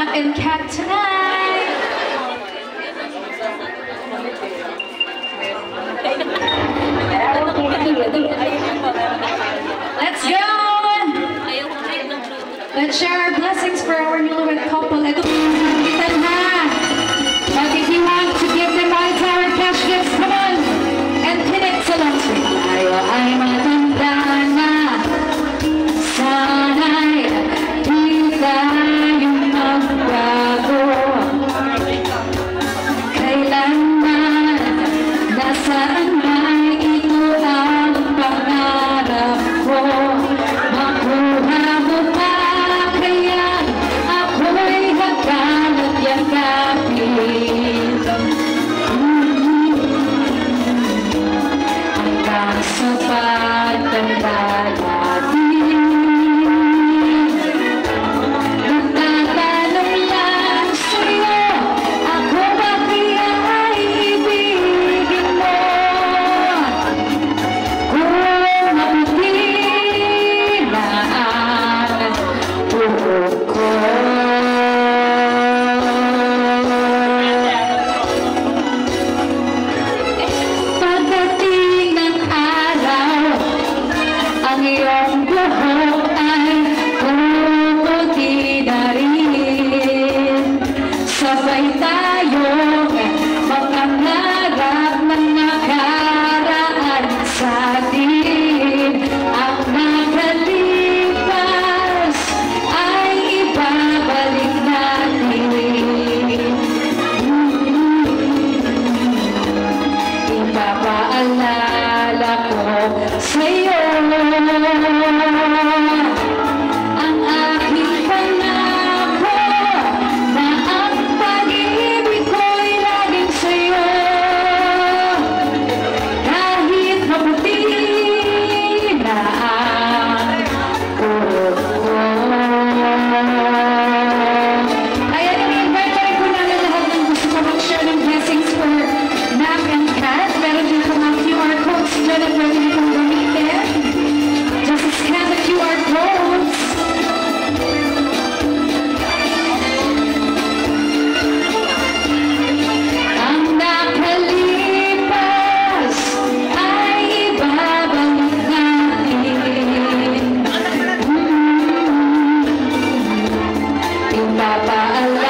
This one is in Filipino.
Mac and Cat tonight. Let's go! Let's share our blessings for our newlywed couple. Ito po yung sambitan ha. But if you want to give them all our cash gifts, come on! And pin it sa long string. Tayo ay matanda na. Sana'y di tayo magbago. Kailanman, nasaan man ito ang pangarap ko. Makuha mo pa kaya ako'y hanggang at yakapin. Hanggang sa pagtanda natin. Nagtatanong lang sa'yo, ako ba kaya ay ibigin mo? Kung mabuti na ang buhok ko. Pagdating ng araw, ang iyong buhok ay puputi na rin. Sabay tayong mangangarap ng nakaraan sa atin. Ang nakalipas ay ibabalik natin. Ipapaalala ko sa'yo ang aking pangako na ang pag-ibig ko'y laging sa'yo. Kahit maputi na ang buhok ko. Ayan, i-invite pa rin po namin lahat ng gusto ko mag-share ng blessings for Mac and Cat. Meron din po mga QR codes na pwede niyo pong gamitin. Just scan the QR codes. Ang nakalipas ay ibabalik natin. Ipapaalala